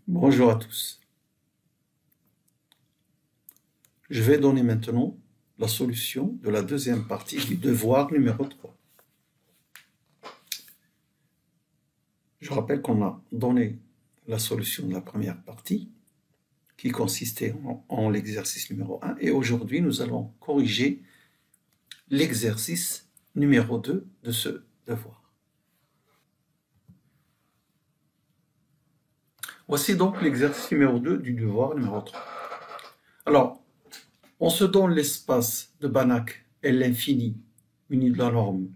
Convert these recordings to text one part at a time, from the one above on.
Bonjour à tous. Je vais donner maintenant la solution de la deuxième partie du devoir numéro 3. Je rappelle qu'on a donné la solution de la première partie qui consistait en l'exercice numéro 1 et aujourd'hui nous allons corriger l'exercice numéro 2 de ce devoir. Voici donc l'exercice numéro 2 du devoir numéro 3. Alors, on se donne l'espace de Banach L l'infini muni de la norme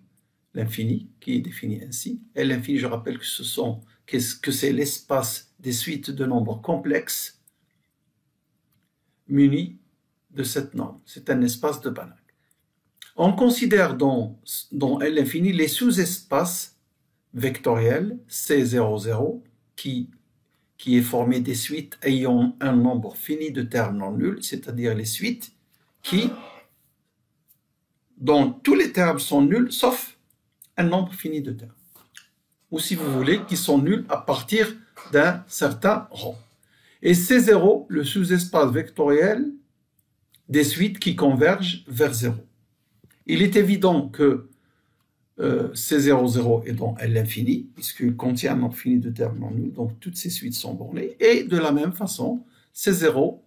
l'infini qui est défini ainsi. L l'infini, je rappelle que c'est l'espace des suites de nombres complexes munis de cette norme. C'est un espace de Banach. On considère dans L l'infini les sous-espaces vectoriels C00 qui est formé des suites ayant un nombre fini de termes non nuls, c'est-à-dire les suites dont tous les termes sont nuls sauf un nombre fini de termes. Ou si vous voulez, qui sont nuls à partir d'un certain rang. Et C0, le sous-espace vectoriel des suites qui convergent vers 0. Il est évident que C00 est dans L l'infini, puisqu'il contient un nombre fini de termes non nuls, donc toutes ces suites sont bornées. Et de la même façon, C0,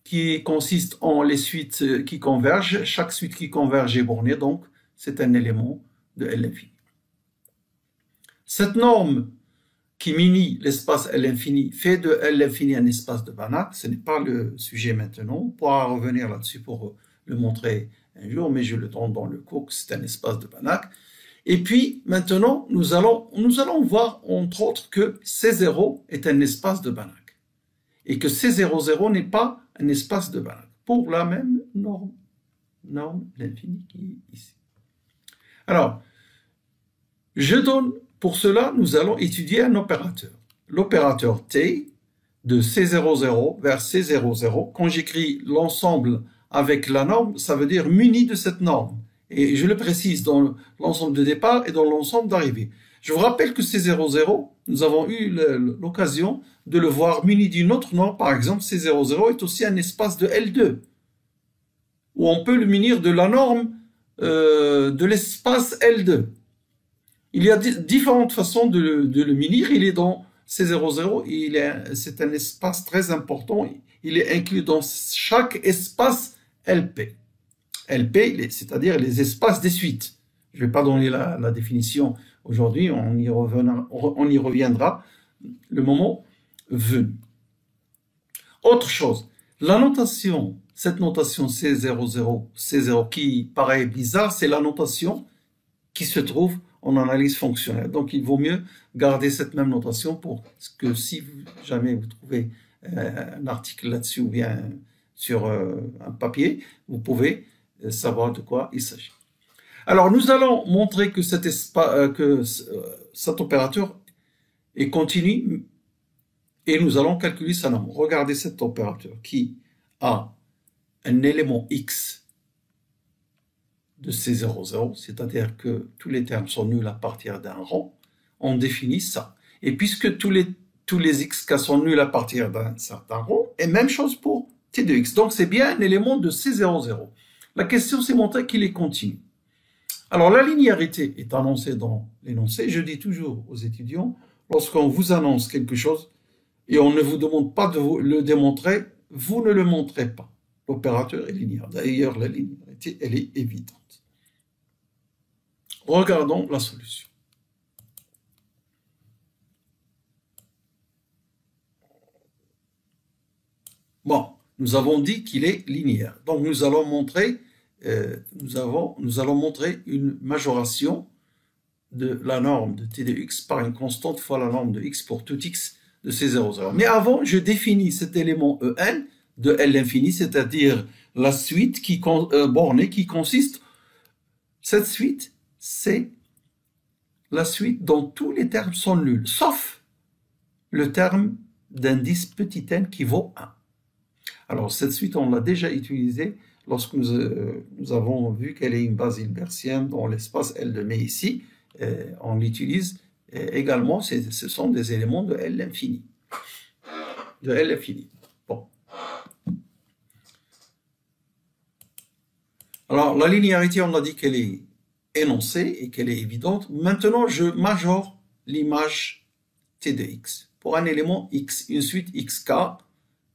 qui consiste en les suites qui convergent, chaque suite qui converge est bornée, donc c'est un élément de L infini. Cette norme qui mini l'espace L infini fait de L infini un espace de Banach, ce n'est pas le sujet maintenant, on pourra revenir là-dessus pour le montrer un jour, mais je le donne dans le cours que c'est un espace de Banach. Et puis, maintenant, nous allons voir, entre autres, que C0 est un espace de Banach. Et que C00 n'est pas un espace de Banach. Pour la même norme l'infini qui est ici. Alors, pour cela, nous allons étudier un opérateur. L'opérateur T de C00 vers C00. Quand j'écris l'ensemble avec la norme, ça veut dire muni de cette norme. Et je le précise dans l'ensemble de départ et dans l'ensemble d'arrivée. Je vous rappelle que C00, nous avons eu l'occasion de le voir muni d'une autre norme. Par exemple, C00 est aussi un espace de L2, où on peut le munir de la norme de l'espace L2. Il y a différentes façons de le munir. Il est dans C00, c'est un espace très important. Il est inclus dans chaque espace LP. LP, c'est-à-dire les espaces des suites. Je ne vais pas donner la définition aujourd'hui, on y reviendra le moment venu. Autre chose, la notation, cette notation C00, qui paraît bizarre, c'est la notation qui se trouve en analyse fonctionnelle. Donc il vaut mieux garder cette même notation pour que si jamais vous trouvez un article là-dessus ou bien sur un papier, vous pouvez savoir de quoi il s'agit. Alors, nous allons montrer que cet opérateur est continu et nous allons calculer sa norme. Regardez cet opérateur qui a un élément x de C00, c'est-à-dire que tous les termes sont nuls à partir d'un rang. On définit ça. Et puisque tous les xk sont nuls à partir d'un certain rang, et même chose pour t de x. Donc, c'est bien un élément de C00. La question, c'est montrer qu'il est continu. Alors, la linéarité est annoncée dans l'énoncé. Je dis toujours aux étudiants, lorsqu'on vous annonce quelque chose et on ne vous demande pas de le démontrer, vous ne le montrez pas. L'opérateur est linéaire. D'ailleurs, la linéarité, elle est évidente. Regardons la solution. Bon. Nous avons dit qu'il est linéaire. Donc, nous allons montrer une majoration de la norme de t de x par une constante fois la norme de x pour tout x de C00. Mais avant, je définis cet élément En de L infini, c'est-à-dire la suite bornée qui consiste. Cette suite, c'est la suite dont tous les termes sont nuls, sauf le terme d'indice petit n qui vaut 1. Alors, cette suite, on l'a déjà utilisée lorsque nous avons vu quelle est une base hilbertienne dans l'espace L de mais ici, on l'utilise également, ce sont des éléments de L infini. De L infini. Bon. Alors, la linéarité, on a dit qu'elle est énoncée et qu'elle est évidente. Maintenant, je majore l'image T de X pour un élément X, une suite XK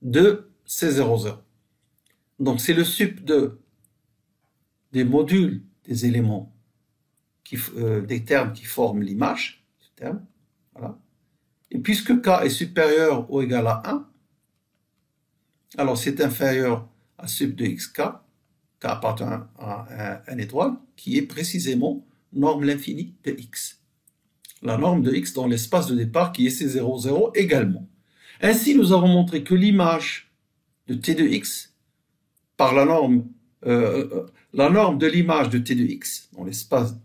de C00. Donc, c'est le sup des modules des éléments, des termes qui forment l'image, voilà. Et puisque K est supérieur ou égal à 1, alors c'est inférieur à sup de XK, K appartient à une étoile, qui est précisément norme l'infini de X. La norme de X dans l'espace de départ qui est C00 également. Ainsi, nous avons montré que l'image de T de X, par la norme de l'image de T de X dans l'espace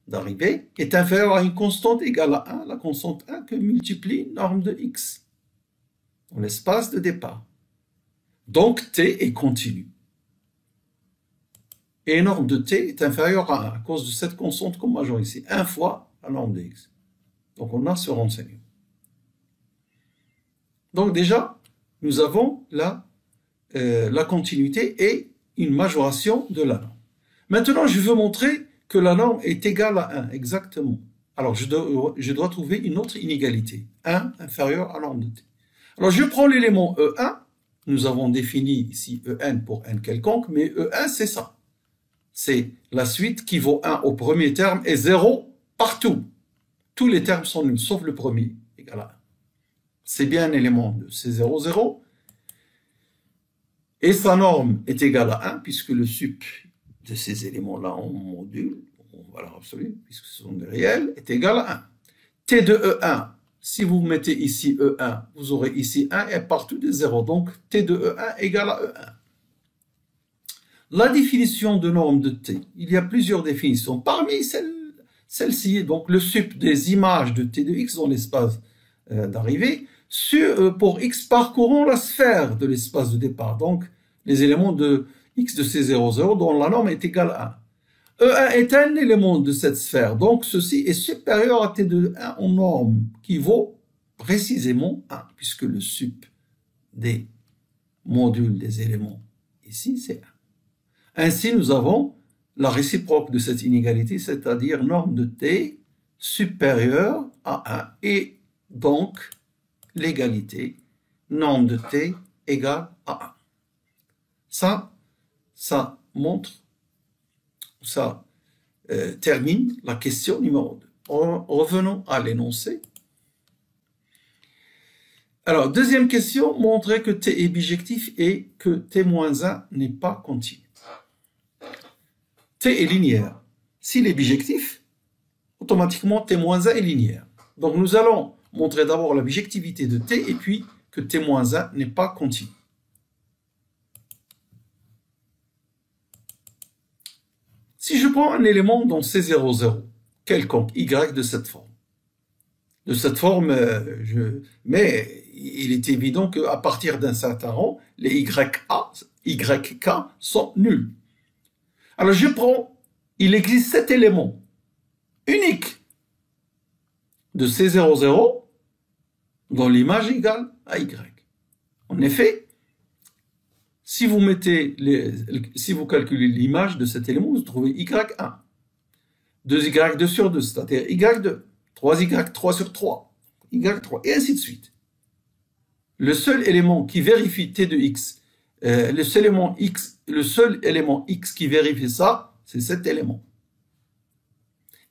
d'arrivée est inférieure à une constante égale à 1, la constante 1 que multiplie norme de X dans l'espace de départ. Donc T est continu. Et norme de T est inférieure à 1 à cause de cette constante qu'on majeure ici, 1 fois la norme de X. Donc on a ce renseignement. Donc déjà, nous avons la continuité et une majoration de la norme. Maintenant, je veux montrer que la norme est égale à 1, exactement. Alors, je dois trouver une autre inégalité, 1 inférieur à la norme de T. Alors, je prends l'élément E1, nous avons défini ici En pour n quelconque, mais E1, c'est ça. C'est la suite qui vaut 1 au premier terme et 0 partout. Tous les termes sont nuls, sauf le premier, égal à 1. C'est bien un élément de C00, et sa norme est égale à 1, puisque le sup de ces éléments-là en module, en valeur absolue, puisque ce sont des réels, est égal à 1. T de E1, si vous mettez ici E1, vous aurez ici 1 et partout des 0. Donc, T de E1 égale à E1. La définition de norme de T, il y a plusieurs définitions. Parmi celle-ci, donc le sup des images de T de X dans l'espace d'arrivée, pour X parcourant la sphère de l'espace de départ, donc les éléments de X de C00 dont la norme est égale à 1. E1 est un élément de cette sphère, donc ceci est supérieur à T de 1 en norme, qui vaut précisément 1, puisque le sup des modules des éléments ici, c'est 1. Ainsi, nous avons la réciproque de cette inégalité, c'est-à-dire norme de T supérieure à 1, et donc l'égalité, norme de T égale à 1. Ça montre, ça termine la question numéro 2. Revenons à l'énoncé. Alors, deuxième question, montrer que T est bijectif et que T-1 n'est pas continu. T est linéaire. S'il est bijectif, automatiquement T-1 est linéaire. Donc nous allons montrer d'abord la bijectivité de T et puis que T-1 n'est pas continu. Si je prends un élément dans C00, quelconque, Y de cette forme, mais il est évident qu'à partir d'un certain rang, les YK sont nuls. Alors je prends, il existe cet élément unique de C00 dont l'image égale à Y. En effet, si vous calculez l'image de cet élément, vous trouvez Y1, 2Y2 sur 2, c'est-à-dire Y2, 3Y3 sur 3, Y3, et ainsi de suite. Le seul élément qui vérifie T de X, le seul élément X qui vérifie ça, c'est cet élément.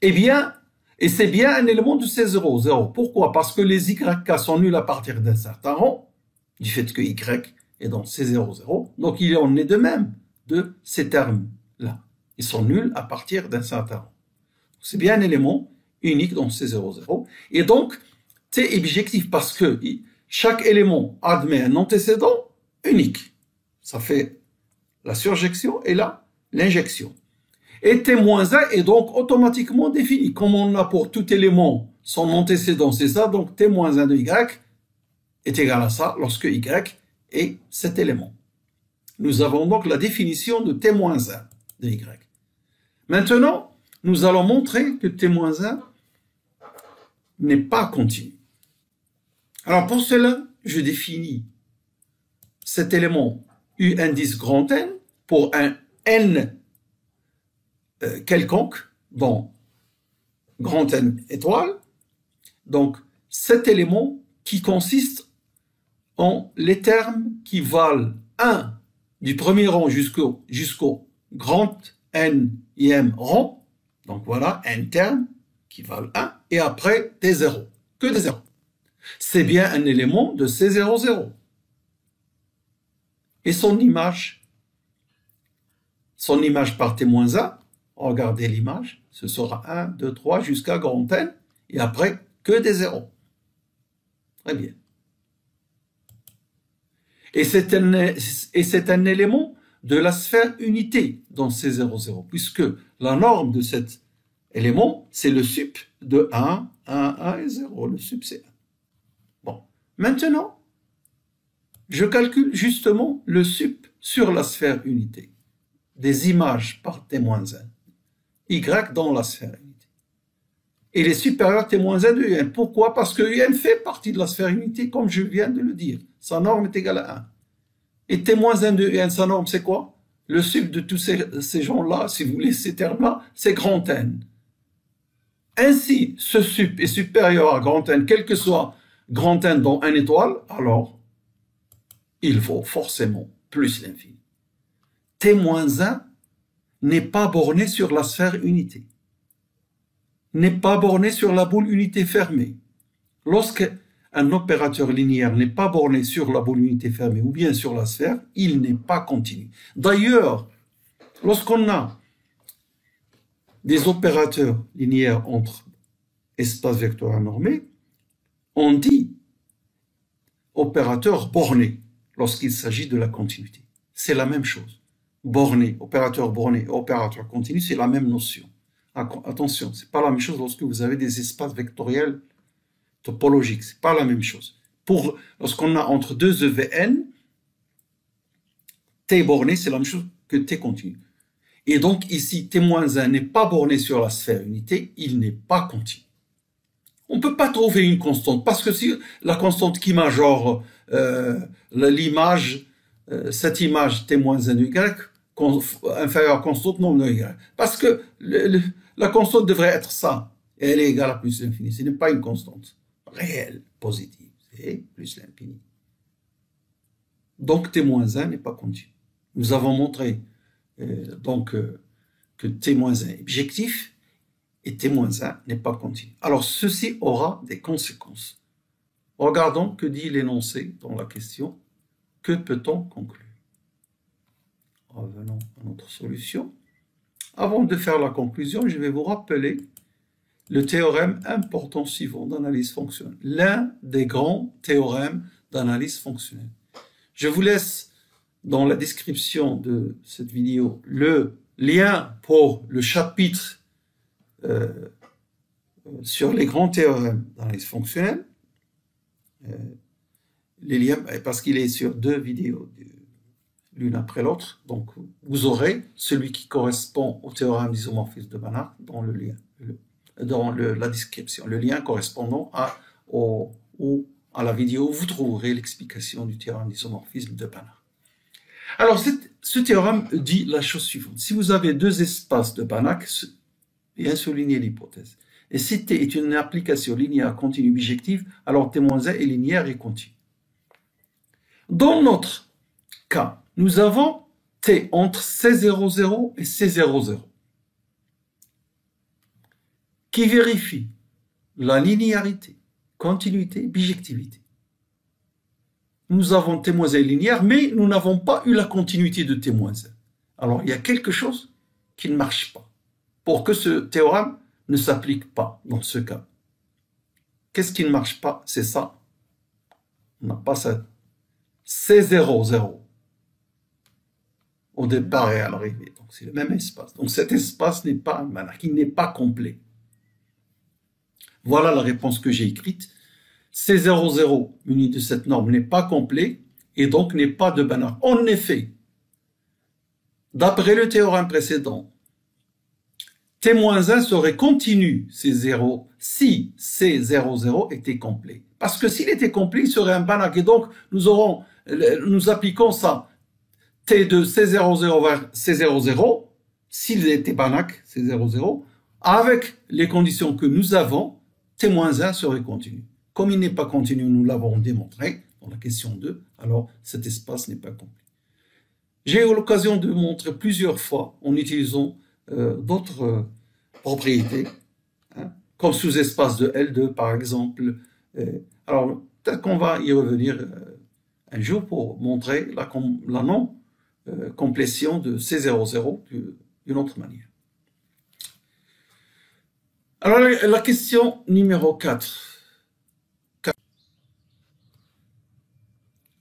Et c'est bien un élément de C00. Pourquoi? Parce que les YK sont nuls à partir d'un certain rang, du fait que Y est dans C00, donc il en est de même de ces termes-là. Ils sont nuls à partir d'un certain rang. C'est bien un élément unique dans C00. Et donc, T est bijectif parce que chaque élément admet un antécédent unique. Ça fait la surjection et l'injection. Et T-1 est donc automatiquement défini. Comme on a pour tout élément son antécédent, c'est ça, donc T-1 de Y est égal à ça lorsque Y est cet élément. Nous avons donc la définition de T-1 de Y. Maintenant, nous allons montrer que T-1 n'est pas continu. Alors pour cela, je définis cet élément U indice grand N pour un N quelconque, dont grand N étoile. Donc cet élément qui consiste en les termes qui valent 1 du premier rang jusqu'au grand N-ième rang. Donc voilà, N termes qui valent 1, et après des zéros, que des zéros. C'est bien un élément de C00. Et son image par T-1, regardez l'image, ce sera 1, 2, 3 jusqu'à grand N, et après que des zéros. Très bien. Et c'est un élément de la sphère unité dans C00, puisque la norme de cet élément, c'est le sup de 1, 1, 1 et 0. Le sup, c'est 1. Bon. Maintenant, je calcule justement le sup sur la sphère unité des images par T-1, Y dans la sphère unité. Et il est supérieur à T-1 de UN. Pourquoi? Parce que UN fait partie de la sphère unité, comme je viens de le dire. Sa norme est égale à 1. Et T-1 de UN, sa norme, c'est quoi? Le sup de tous ces gens-là, si vous voulez, ces termes-là, c'est grand N. Ainsi, ce sup est supérieur à grand N, quel que soit grand N dans 1 étoile, alors il vaut forcément plus l'infini. T-1 n'est pas borné sur la sphère unité, n'est pas borné sur la boule unité fermée. Lorsqu'un opérateur linéaire n'est pas borné sur la boule unité fermée ou bien sur la sphère, il n'est pas continu. D'ailleurs, lorsqu'on a des opérateurs linéaires entre espaces vectoriels normés, on dit opérateur borné lorsqu'il s'agit de la continuité. C'est la même chose. Borné, opérateur borné et opérateur continu, c'est la même notion. Attention, c'est pas la même chose lorsque vous avez des espaces vectoriels topologiques. C'est pas la même chose. Lorsqu'on a entre deux EVN, T borné, c'est la même chose que T continu. Et donc ici, T-1 n'est pas borné sur la sphère unité, il n'est pas continu. On ne peut pas trouver une constante, parce que si la constante qui majore l'image, cette image T-1 de Y, inférieure à constante non de Y, parce que la constante devrait être ça, et elle est égale à plus l'infini. Ce n'est pas une constante réelle, positive, c'est plus l'infini. Donc T-1 n'est pas continu. Nous avons montré que T-1 est bijectif et T-1 n'est pas continu. Alors ceci aura des conséquences. Regardons que dit l'énoncé dans la question. Que peut-on conclure? Revenons à notre solution. Avant de faire la conclusion, je vais vous rappeler le théorème important suivant d'analyse fonctionnelle. L'un des grands théorèmes d'analyse fonctionnelle. Je vous laisse dans la description de cette vidéo le lien pour le chapitre sur les grands théorèmes d'analyse fonctionnelle. Les liens, parce qu'il est sur 2 vidéos, l'une après l'autre. Donc, vous aurez celui qui correspond au théorème d'isomorphisme de Banach dans le lien, dans la description. Le lien correspondant à la vidéo où vous trouverez l'explication du théorème d'isomorphisme de Banach. Alors, ce théorème dit la chose suivante. Si vous avez 2 espaces de Banach, bien souligner l'hypothèse. Et si T est une application linéaire continue bijective, alors T-1 est linéaire et continu. Dans notre cas, nous avons T entre C00 et C00 qui vérifie la linéarité, continuité, bijectivité. Nous avons T-1 linéaire, mais nous n'avons pas eu la continuité de T-1. Alors, il y a quelque chose qui ne marche pas pour que ce théorème ne s'applique pas dans ce cas. Qu'est-ce qui ne marche pas? C'est ça. On n'a pas ça. C00 au départ et à l'arrivée. Donc, c'est le même espace. Donc, cet espace n'est pas un Banach, il n'est pas complet. Voilà la réponse que j'ai écrite. C00 muni de cette norme n'est pas complet et donc n'est pas de Banach. En effet, D'après le théorème précédent, T-1 serait continu C0 si C00 était complet. Parce que s'il était complet, il serait un Banach. Et donc, nous appliquons ça. T de C00 vers C00, s'il était Banach, C00, avec les conditions que nous avons, T-1 serait continu. Comme il n'est pas continu, nous l'avons démontré dans la question 2, alors cet espace n'est pas complet. J'ai eu l'occasion de montrer plusieurs fois en utilisant d'autres propriétés, hein, comme sous-espace de L2 par exemple. Alors, peut-être qu'on va y revenir un jour pour montrer la non-complétion de C00 d'une autre manière. Alors, la question numéro 4.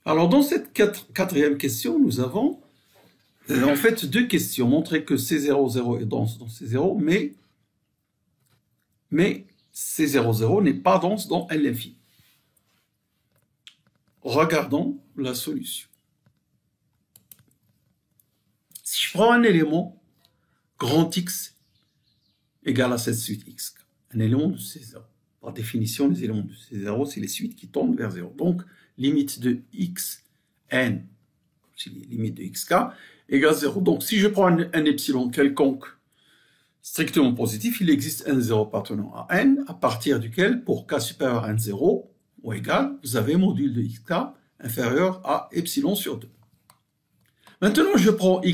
Alors, dans cette quatrième question, nous avons en fait deux questions. Montrer que C00 est dense dans C0, mais C00 n'est pas dense dans L infini. Regardons la solution. Si je prends un élément grand X égale à cette suite X, un élément de C0. Par définition, les éléments de C0, c'est les suites qui tendent vers 0. Donc, limite de Xn, c'est limite de Xk, égale 0. Donc, si je prends un epsilon quelconque strictement positif, il existe un 0 appartenant à n, à partir duquel, pour k supérieur à n0 ou égal, vous avez module de Xk inférieur à epsilon sur 2. Maintenant, je prends y,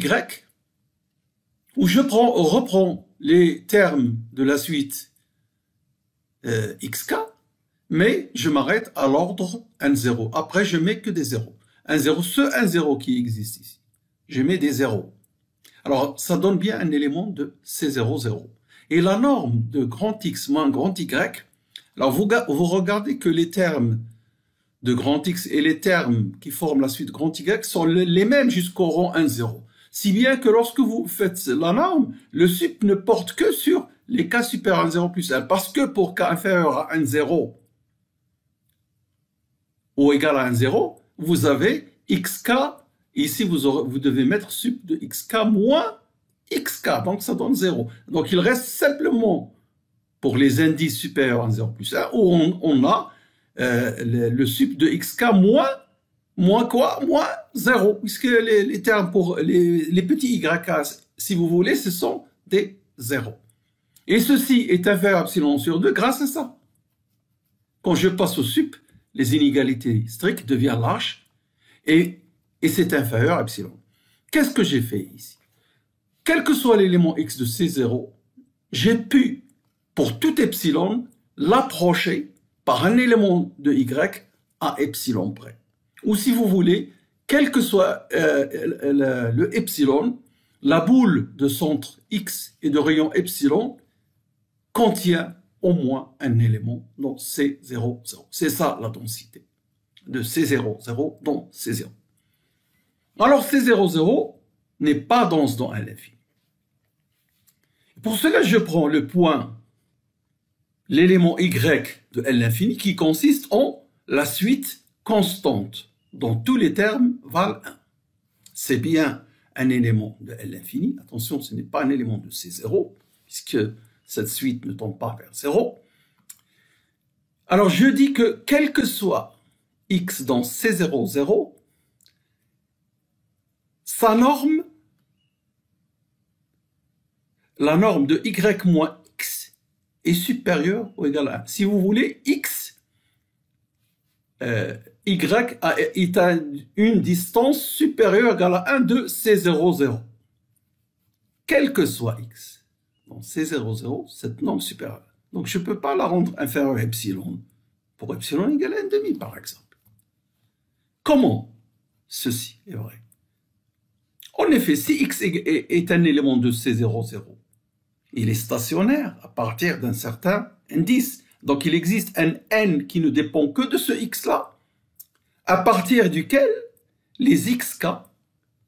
où je reprends les termes de la suite xk, mais je m'arrête à l'ordre n0. Après, je mets que des zéros. Ce 1,0 qui existe ici, je mets des zéros. Alors, ça donne bien un élément de C00. Et la norme de grand X moins grand Y, alors vous regardez que les termes de grand X et les termes qui forment la suite grand Y sont les mêmes jusqu'au rang 1,0. Si bien que lorsque vous faites la norme, le sup ne porte que sur les k supérieurs à 0 plus 1. Parce que pour k inférieur à 1,0 ou égal à 1,0, vous avez xk. Ici, vous devez mettre sup de xk moins xk. Donc, ça donne 0. Donc, il reste simplement, pour les indices supérieurs à 0 plus 1, où on a le sup de xk moins quoi? Moins 0. Puisque les termes pour les petits yk, si vous voulez, ce sont des 0. Et ceci est inférieur à epsilon sur 2 grâce à ça. Quand je passe au sup, les inégalités strictes deviennent lâches et c'est inférieur à epsilon. Qu'est-ce que j'ai fait ici? Quel que soit l'élément x de C0, j'ai pu, pour tout epsilon, l'approcher par un élément de y à epsilon près. Ou si vous voulez, quel que soit le epsilon, la boule de centre x et de rayon epsilon contient au moins un élément dans C00. C'est ça la densité de C00 dans C0. Alors C00 n'est pas dense dans L infini. Pour cela, je prends le point, l'élément y de L infini qui consiste en la suite constante dont tous les termes valent 1. C'est bien un élément de L infini. Attention, ce n'est pas un élément de C0, puisque cette suite ne tend pas vers 0. Alors, je dis que quel que soit x dans C00, sa norme, la norme de y moins x est supérieure ou égale à 1. Si vous voulez, x, y est à une distance supérieure ou égale à 1 de C00. Quel que soit x dans C00, cette norme supérieure. Donc, je ne peux pas la rendre inférieure à epsilon. Pour epsilon égale à 1,5 par exemple. Comment ceci est vrai? En effet, si x est un élément de C00, il est stationnaire à partir d'un certain indice. Donc, il existe un n qui ne dépend que de ce x-là, à partir duquel les xk,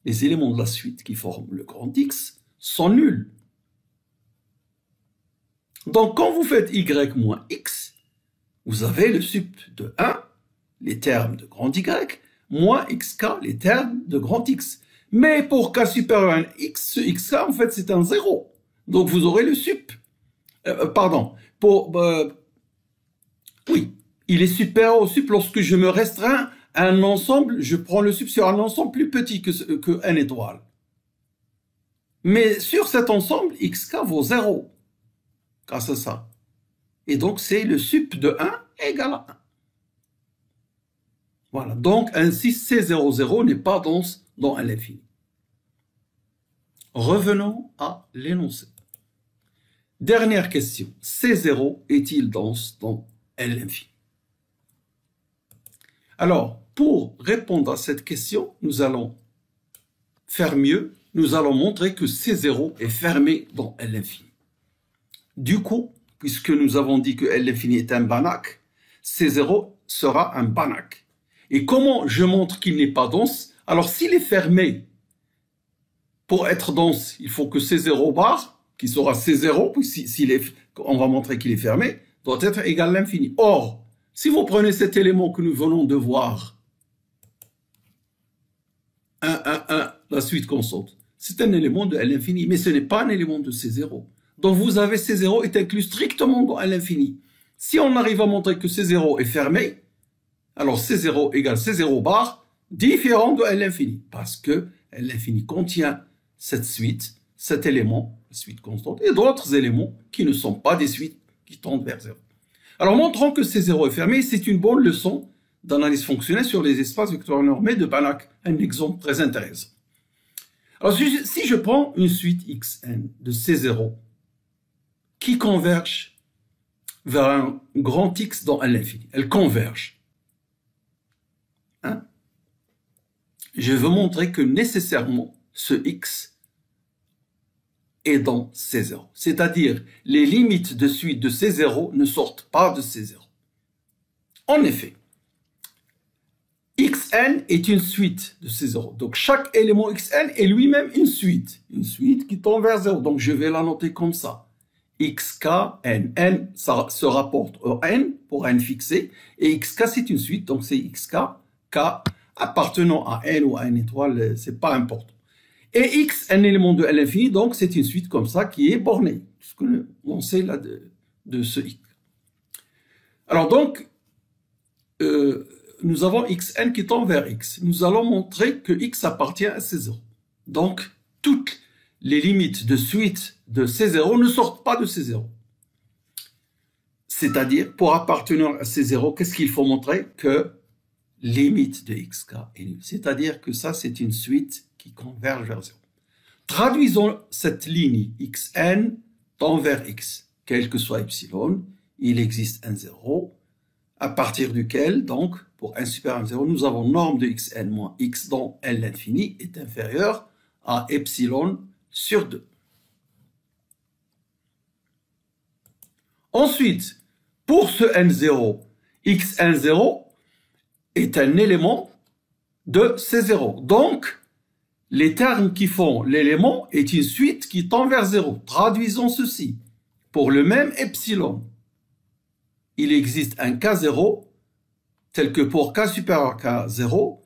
les éléments de la suite qui forment le grand X, sont nuls. Donc, quand vous faites y moins x, vous avez le sup de 1, les termes de grand Y, moins xk, les termes de grand X. Mais pour k supérieur à x, ce xk, en fait, c'est un 0. Donc, vous aurez le sup. Pardon. Oui, il est supérieur au sup lorsque je me restreins à un ensemble, je prends le sup sur un ensemble plus petit que n étoile. Mais sur cet ensemble, xk vaut 0, grâce à ça. Et donc, c'est le sup de 1 égale à 1. Voilà, donc ainsi C00 n'est pas dense dans l'infini. Revenons à l'énoncé. Dernière question, C0 est-il dense dans l'infini? Alors, pour répondre à cette question, nous allons faire mieux. Nous allons montrer que C0 est fermé dans l'infini. Du coup, puisque nous avons dit que l'infini est un Banach, C0 sera un Banach. Et comment je montre qu'il n'est pas dense? Alors, s'il est fermé, pour être dense, il faut que C0 bar, qui sera C0, puis on va montrer qu'il est fermé, doit être égal à l'infini. Or, si vous prenez cet élément que nous venons de voir, 1, 1, 1, la suite constante, c'est un élément de l'infini, mais ce n'est pas un élément de C0. Donc, vous avez C0 est inclus strictement dans l'infini. Si on arrive à montrer que C0 est fermé, alors C0 égale C0 bar, différent de l'infini, parce que l'infini contient cette suite, cet élément, la suite constante, et d'autres éléments qui ne sont pas des suites qui tendent vers 0. Alors, montrons que C0 est fermé, c'est une bonne leçon d'analyse fonctionnelle sur les espaces vectoriels normés de Banach, un exemple très intéressant. Alors, si je prends une suite Xn de C0 qui converge vers un grand X dans l'infini, elle converge. Je veux montrer que nécessairement ce X est dans C0. C'est-à-dire, les limites de suite de C0 ne sortent pas de C0. En effet, Xn est une suite de C0. Donc, chaque élément Xn est lui-même une suite qui tend vers 0. Donc, je vais la noter comme ça. Xk, n. N, ça se rapporte au n pour n fixé. Et Xk, c'est une suite. Donc, c'est Xk, K, appartenant à n ou à n étoile, c'est pas important. Et x, un élément de l'infini, donc c'est une suite comme ça qui est bornée, puisque on sait là de ce x. Alors donc, nous avons xn qui tend vers x. Nous allons montrer que x appartient à C0. Donc, toutes les limites de suite de C0 ne sortent pas de C0. C'est-à-dire, pour appartenir à C0, qu'est-ce qu'il faut montrer? Que limite de xk est nulle. C'est-à-dire que ça, c'est une suite qui converge vers 0. Traduisons cette ligne xn tend vers x. Quel que soit epsilon, il existe un 0, à partir duquel, donc, pour n supérieur à 0, nous avons norme de xn moins x dont n l'infini est inférieur à epsilon sur 2. Ensuite, pour ce n0, xn0 est un élément de C0. Donc, les termes qui font l'élément est une suite qui tend vers 0. Traduisons ceci. Pour le même epsilon, il existe un K0 tel que pour K supérieur à K0,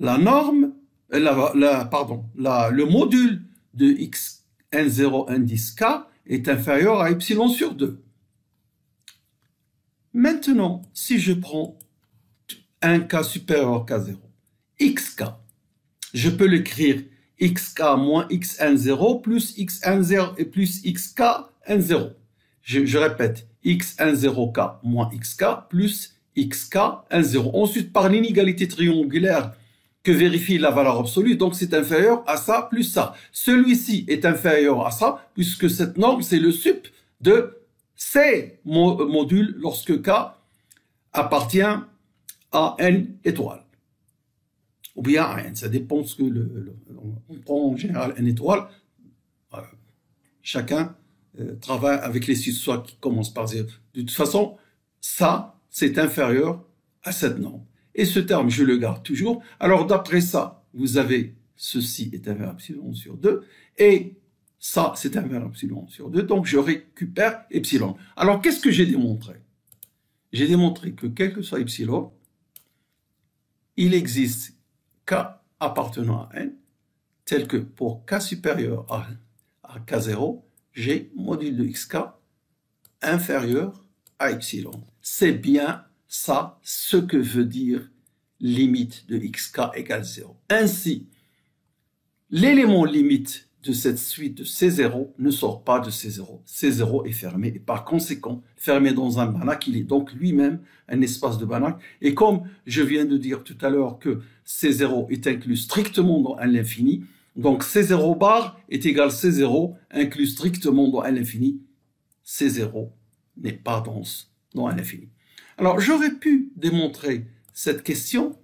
la norme, le module de xn0 indice K est inférieur à epsilon sur 2. Maintenant, si je prends un K supérieur à K0, xk, je peux l'écrire xk moins xn0 plus xn0 et plus xk n0. Je répète, xn0k moins xk plus xk n0. Ensuite, par l'inégalité triangulaire que vérifie la valeur absolue, donc c'est inférieur à ça plus ça. Celui-ci est inférieur à ça, puisque cette norme, c'est le sup de ces modules lorsque k appartient à n étoiles. Ou bien à n, ça dépend ce que on prend en général n étoile. Chacun travaille avec les suites soit qui commencent par 0. De toute façon, ça, c'est inférieur à cette norme. Et ce terme, je le garde toujours. Alors, d'après ça, vous avez ceci est inférieur à epsilon sur 2, et ça, c'est inférieur à epsilon sur 2, donc je récupère epsilon. Alors, qu'est-ce que j'ai démontré? J'ai démontré que quel que soit epsilon, il existe K appartenant à n, tel que pour k supérieur à k0, j'ai module de xk inférieur à epsilon. C'est bien ça ce que veut dire limite de xk égale 0. Ainsi, l'élément limite de cette suite de C0 ne sort pas de C0. C0 est fermé et par conséquent, fermé dans un Banach, il est donc lui-même un espace de Banach. Et comme je viens de dire tout à l'heure que C0 est inclus strictement dans l'infini, donc C0 bar est égal C0 inclus strictement dans l'infini. C0 n'est pas dense dans l'infini. Alors, j'aurais pu démontrer cette question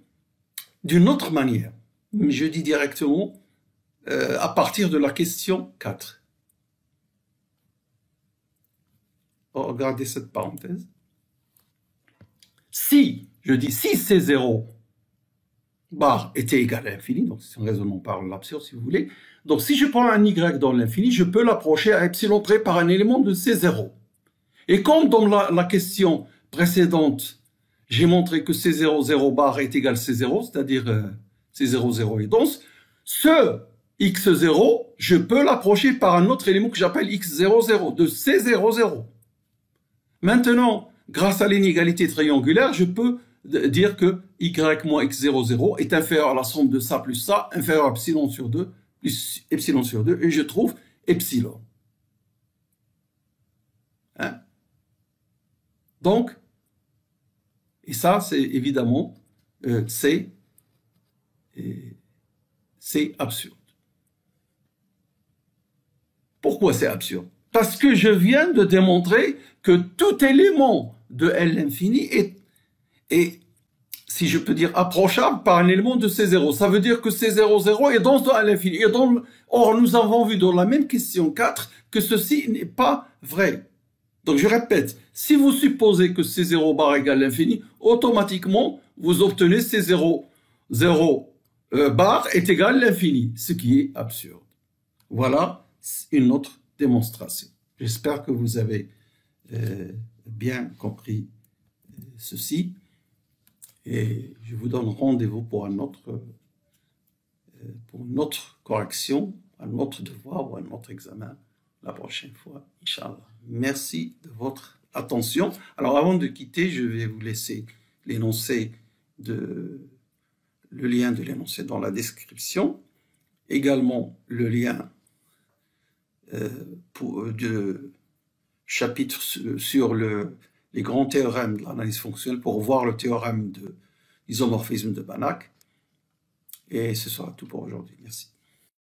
d'une autre manière. Je dis directement à partir de la question 4. Regardez cette parenthèse. Si C0 bar était égal à l'infini, donc c'est un raisonnement par l'absurde si vous voulez, donc si je prends un y dans l'infini, je peux l'approcher à epsilon près par un élément de C0. Et comme dans la question précédente, j'ai montré que C00 bar est égal à C0, c'est-à-dire C00 est dense, ce x0, je peux l'approcher par un autre élément que j'appelle x00, de C00. Maintenant, grâce à l'inégalité triangulaire, je peux dire que y moins x00 est inférieur à la somme de ça plus ça, inférieur à epsilon sur 2, plus epsilon sur 2, et je trouve epsilon. Hein? Donc, et ça, c'est évidemment, c'est absurde. Pourquoi c'est absurde? Parce que je viens de démontrer que tout élément de L infini est, si je peux dire, approchable par un élément de C0. Ça veut dire que C00 est dense dans L infini. Or, nous avons vu dans la même question 4 que ceci n'est pas vrai. Donc, je répète, si vous supposez que C0 bar égale l'infini, automatiquement, vous obtenez C0 bar est égal à l'infini, ce qui est absurde. Voilà une autre démonstration. J'espère que vous avez bien compris ceci et je vous donne rendez-vous pour une autre correction, un autre devoir ou un autre examen la prochaine fois, Inch'Allah. Merci de votre attention. Alors avant de quitter, je vais vous laisser l'énoncé le lien de l'énoncé dans la description, également le lien de chapitre sur les grands théorèmes de l'analyse fonctionnelle pour voir le théorème de l'isomorphisme de Banach. Et ce sera tout pour aujourd'hui. Merci.